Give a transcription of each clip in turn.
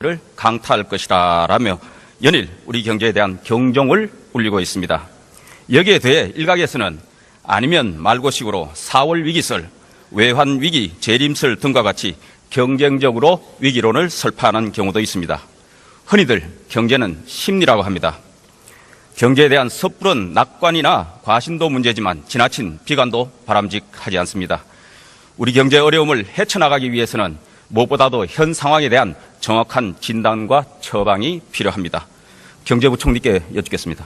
를 강타할 것이다 라며 연일 우리 경제에 대한 경종을 울리고 있습니다. 여기에 대해 일각에서는 아니면 말고식으로 4월 위기설, 외환 위기, 재림설 등과 같이 경쟁적으로 위기론을 설파하는 경우도 있습니다. 흔히들 경제는 심리라고 합니다. 경제에 대한 섣부른 낙관이나 과신도 문제지만 지나친 비관도 바람직하지 않습니다. 우리 경제 어려움을 헤쳐나가기 위해서는 무엇보다도 현 상황에 대한 정확한 진단과 처방이 필요합니다. 경제부총리께 여쭙겠습니다.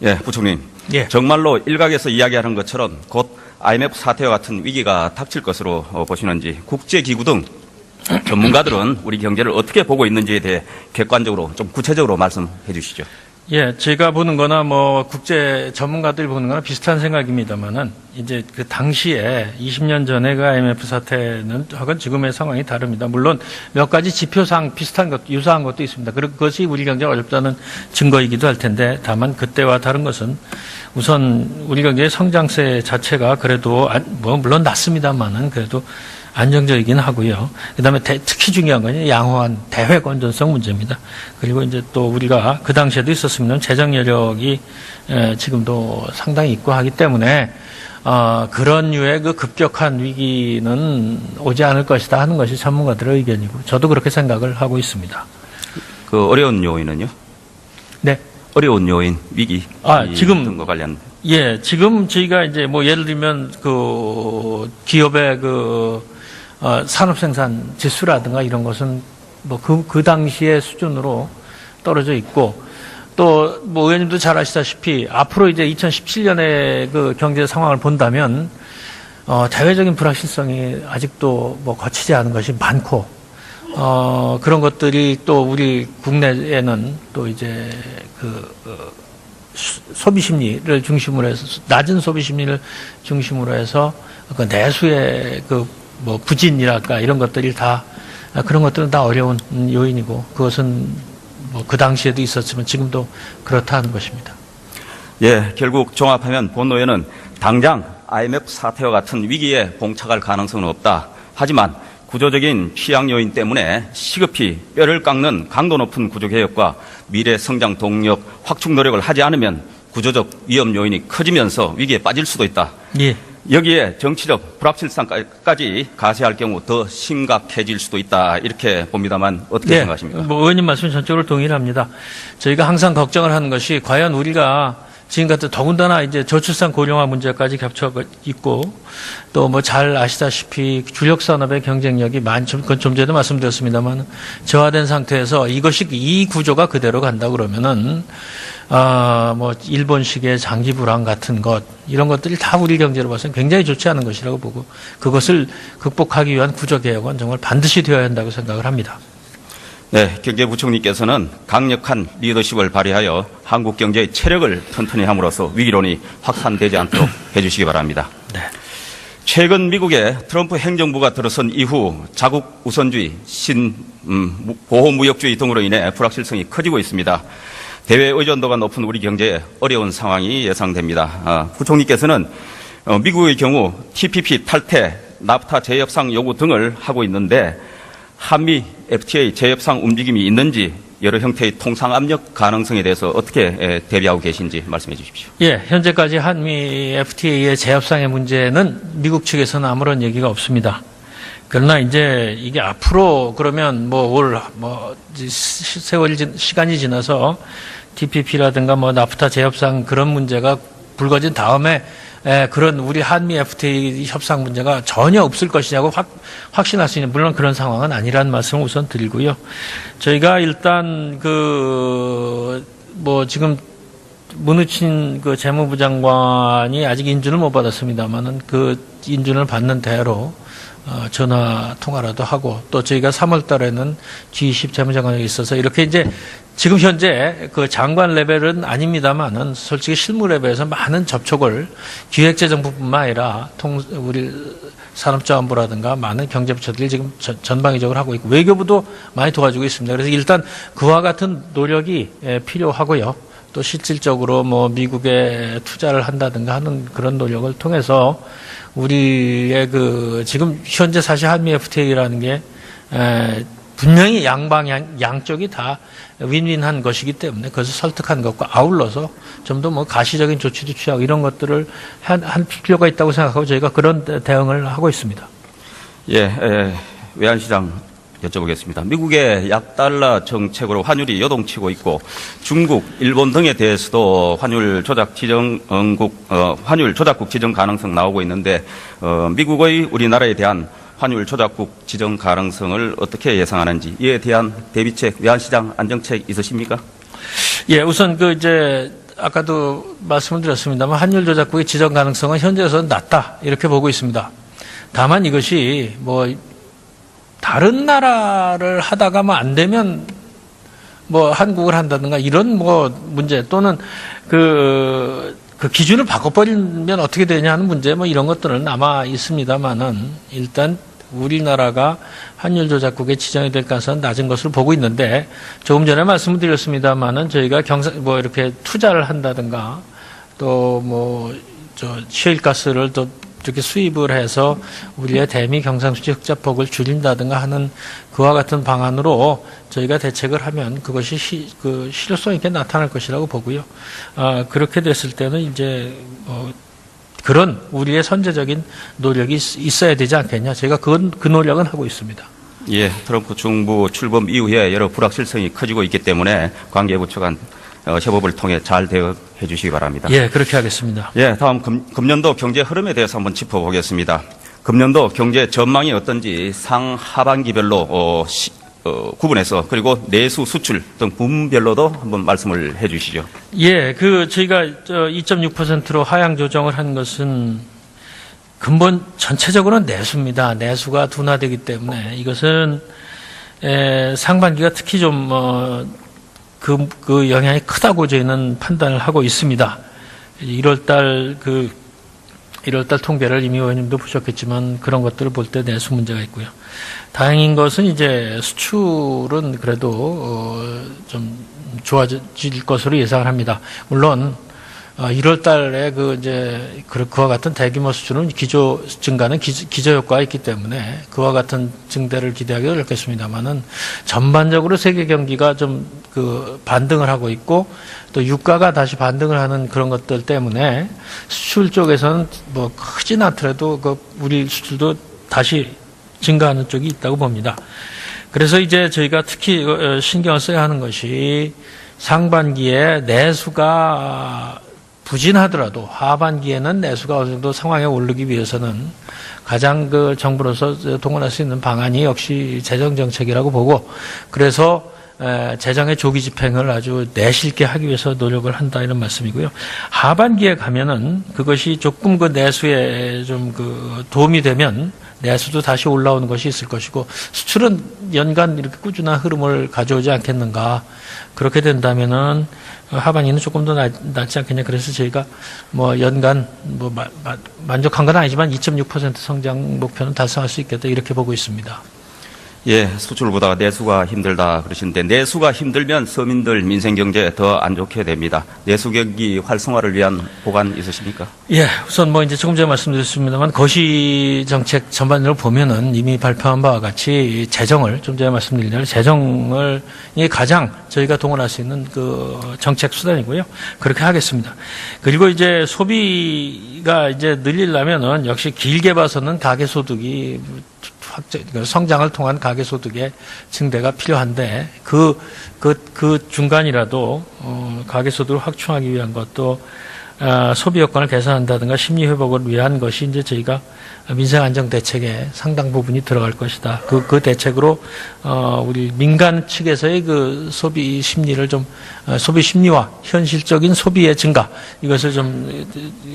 예, 부총리. 예. 정말로 일각에서 이야기하는 것처럼 곧 IMF 사태와 같은 위기가 닥칠 것으로 보시는지, 국제기구 등 전문가들은 우리 경제를 어떻게 보고 있는지에 대해 객관적으로 좀 구체적으로 말씀해 주시죠. 예, 제가 보는 거나 뭐 국제 전문가들이 보는 거나 비슷한 생각입니다만은 이제 그 당시에 20년 전에 그 IMF 사태는 하고는 지금의 상황이 다릅니다. 물론 몇 가지 지표상 비슷한 것, 유사한 것도 있습니다. 그것이 우리 경제가 어렵다는 증거이기도 할 텐데, 다만 그때와 다른 것은 우선 우리 경제의 성장세 자체가 그래도 뭐 물론 낮습니다만은 그래도 안정적이긴 하고요. 그다음에 특히 중요한 건 양호한 대외 건전성 문제입니다. 그리고 이제 또 우리가 그 당시에도 있었으면 재정 여력이 지금도 상당히 있고 하기 때문에 그런 류의 그 급격한 위기는 오지 않을 것이다 하는 것이 전문가들의 의견이고, 저도 그렇게 생각을 하고 있습니다. 그 어려운 요인은요? 네. 어려운 요인, 위기 지금 등과 관련. 예, 지금 저희가 이제 뭐 예를 들면 그 기업의 산업생산 지수라든가 이런 것은 뭐 그 당시의 수준으로 떨어져 있고, 또 뭐 의원님도 잘 아시다시피 앞으로 이제 2017년의 그 경제 상황을 본다면 대외적인 불확실성이 아직도 뭐 거치지 않은 것이 많고, 그런 것들이 또 우리 국내에는 또 이제 소비 심리를 중심으로 해서, 낮은 소비 심리를 중심으로 해서 그 내수의 뭐 부진이랄까 이런 것들이 다, 그런 것들은 다 어려운 요인이고, 그것은 뭐 그 당시에도 있었지만 지금도 그렇다는 것입니다. 예, 결국 종합하면 본노예는 당장 IMF 사태와 같은 위기에 봉착할 가능성은 없다. 하지만 구조적인 취약 요인 때문에 시급히 뼈를 깎는 강도 높은 구조개혁과 미래 성장 동력 확충 노력을 하지 않으면 구조적 위험 요인이 커지면서 위기에 빠질 수도 있다. 예. 여기에 정치적 불확실성까지 가세할 경우 더 심각해질 수도 있다, 이렇게 봅니다만 어떻게 생각하십니까? 뭐 의원님 말씀 전적으로 동의합니다. 저희가 항상 걱정을 하는 것이 과연 우리가 지금 같은 더군다나 이제 저출산 고령화 문제까지 겹쳐 있고, 또 뭐 잘 아시다시피 주력 산업의 경쟁력이 그건 좀 전에도 말씀드렸습니다만 저하된 상태에서 이 구조가 그대로 간다 그러면은 뭐 일본식의 장기 불황 같은 것, 이런 것들이 다 우리 경제로 봐서는 굉장히 좋지 않은 것이라고 보고, 그것을 극복하기 위한 구조 개혁은 정말 반드시 되어야 한다고 생각을 합니다. 네, 경제부총리께서는 강력한 리더십을 발휘하여 한국 경제의 체력을 튼튼히 함으로써 위기론이 확산되지 않도록 해주시기 바랍니다. 네. 최근 미국의 트럼프 행정부가 들어선 이후 자국 우선주의, 보호무역주의 등으로 인해 불확실성이 커지고 있습니다. 대외 의존도가 높은 우리 경제에 어려운 상황이 예상됩니다. 부총리께서는 미국의 경우 TPP 탈퇴, 나프타 재협상 요구 등을 하고 있는데, 한미 FTA 재협상 움직임이 있는지, 여러 형태의 통상 압력 가능성에 대해서 어떻게 대비하고 계신지 말씀해 주십시오. 예, 현재까지 한미 FTA의 재협상의 문제는 미국 측에서는 아무런 얘기가 없습니다. 그러나 이제 이게 앞으로 그러면 시간이 지나서 TPP라든가 뭐 나프타 재협상 그런 문제가 불거진 다음에 그런 우리 한미 FTA 협상 문제가 전혀 없을 것이냐고 확신할 수 있는, 물론 그런 상황은 아니라는 말씀을 우선 드리고요. 저희가 일단 지금 문우친 재무부 장관이 아직 인준을 못 받았습니다만은 그 인준을 받는 대로 전화 통화라도 하고 또 저희가 3월 달에는 G20 재무장관이 있어서 이렇게 이제 지금 현재 그 장관 레벨은 아닙니다만은 솔직히 실무 레벨에서 많은 접촉을 기획재정부뿐만 아니라 우리 산업자원부라든가 많은 경제부처들이 지금 전방위적으로 하고 있고 외교부도 많이 도와주고 있습니다. 그래서 일단 그와 같은 노력이 필요하고요. 또 실질적으로 뭐 미국에 투자를 한다든가 하는 그런 노력을 통해서 우리의 그 지금 현재 사실 한미 FTA라는 게 분명히 양쪽이 다 윈윈한 것이기 때문에 그것을 설득한 것과 아울러서 좀 더 뭐 가시적인 조치도 취하고 이런 것들을 한 필요가 있다고 생각하고 저희가 그런 대응을 하고 있습니다. 예, 외환시장 여쭤보겠습니다. 미국의 약달러 정책으로 환율이 요동치고 있고 중국, 일본 등에 대해서도 환율 조작국 지정 가능성 나오고 있는데 미국의 우리나라에 대한 환율 조작국 지정 가능성을 어떻게 예상하는지 이에 대한 대비책, 외환시장 안정책 있으십니까? 예, 우선 아까도 말씀을 드렸습니다만 환율 조작국의 지정 가능성은 현재에서는 낮다 이렇게 보고 있습니다. 다만 이것이 뭐 다른 나라를 하다가 뭐 안 되면 뭐 한국을 한다든가 이런 뭐 문제 또는 그 기준을 바꿔버리면 어떻게 되냐 하는 문제 뭐 이런 것들은 남아 있습니다만은 일단 우리나라가 환율 조작국에 지정이 될 가능성은 낮은 것으로 보고 있는데 조금 전에 말씀을 드렸습니다만은 저희가 뭐 이렇게 투자를 한다든가 또 뭐 시일가스를 또 이렇게 수입을 해서 우리의 대미 경상수지 흑자폭을 줄인다든가 하는 그와 같은 방안으로 저희가 대책을 하면 그것이 실효성 있게 나타날 것이라고 보고요. 그렇게 됐을 때는 이제 그런 우리의 선제적인 노력이 있어야 되지 않겠냐. 저희가 그 노력은 하고 있습니다. 예, 트럼프 중부 출범 이후에 여러 불확실성이 커지고 있기 때문에 관계부처 간 협업을 통해 잘 대응해 주시기 바랍니다. 예, 그렇게 하겠습니다. 예, 다음 금년도 경제 흐름에 대해서 한번 짚어보겠습니다. 금년도 경제 전망이 어떤지 상하반기별로 구분해서 그리고 내수 수출 등 부문별로도 한번 말씀을 해 주시죠. 예, 저희가 2.6%로 하향 조정을 한 것은 근본 전체적으로는 내수입니다. 내수가 둔화되기 때문에 이것은 상반기가 특히 좀 그 영향이 크다고 저희는 판단을 하고 있습니다. 1월달 통계를 이미 의원님도 보셨겠지만 그런 것들을 볼 때 내수 문제가 있고요. 다행인 것은 이제 수출은 그래도 좀 좋아질 것으로 예상을 합니다. 물론 1월 달에 그와 같은 대규모 수출은 증가는 기저 효과가 있기 때문에 그와 같은 증대를 기대하기 어렵겠습니다만은 전반적으로 세계 경기가 좀 반등을 하고 있고 또 유가가 다시 반등을 하는 그런 것들 때문에 수출 쪽에서는 뭐 크진 않더라도 우리 수출도 다시 증가하는 쪽이 있다고 봅니다. 그래서 이제 저희가 특히 신경을 써야 하는 것이 상반기에 내수가 부진하더라도 하반기에는 내수가 어느 정도 상황에 오르기 위해서는 가장 정부로서 동원할 수 있는 방안이 역시 재정정책이라고 보고 그래서 재정의 조기 집행을 아주 내실있게 하기 위해서 노력을 한다 이런 말씀이고요. 하반기에 가면은 그것이 조금 내수에 좀 도움이 되면 내수도 다시 올라오는 것이 있을 것이고 수출은 연간 이렇게 꾸준한 흐름을 가져오지 않겠는가. 그렇게 된다면은 하반기는 조금 더 낫지 않겠냐. 그래서 저희가 뭐 연간 만족한 건 아니지만 2.6% 성장 목표는 달성할 수 있겠다 이렇게 보고 있습니다. 예, 수출보다 내수가 힘들다 그러시는데 내수가 힘들면 서민들 민생경제 더 안 좋게 됩니다. 내수 경기 활성화를 위한 보관 있으십니까? 예, 우선 이제 조금 전에 말씀드렸습니다만 거시 정책 전반적으로 보면은 이미 발표한 바와 같이 재정을 좀 전에 말씀드린 대로 재정을 가장 저희가 동원할 수 있는 정책 수단이고요. 그렇게 하겠습니다. 그리고 이제 소비가 이제 늘리려면은 역시 길게 봐서는 가계소득이 성장을 통한 가계소득의 증대가 필요한데 그 중간이라도 가계소득을 확충하기 위한 것도 소비 여건을 개선한다든가 심리 회복을 위한 것이 이제 저희가 민생 안정 대책에 상당 부분이 들어갈 것이다. 그 대책으로 우리 민간 측에서의 그 소비 심리를 좀 소비 심리와 현실적인 소비의 증가 이것을 좀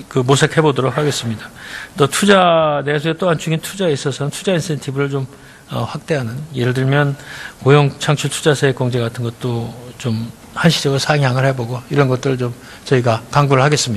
그 모색해 보도록 하겠습니다. 또 투자 내수의 또 한 축인 투자에 있어서는 투자 인센티브를 좀 확대하는, 예를 들면 고용 창출 투자세액 공제 같은 것도 좀 한시적으로 상향을 해보고 이런 것들을 좀 저희가 강구를 하겠습니다.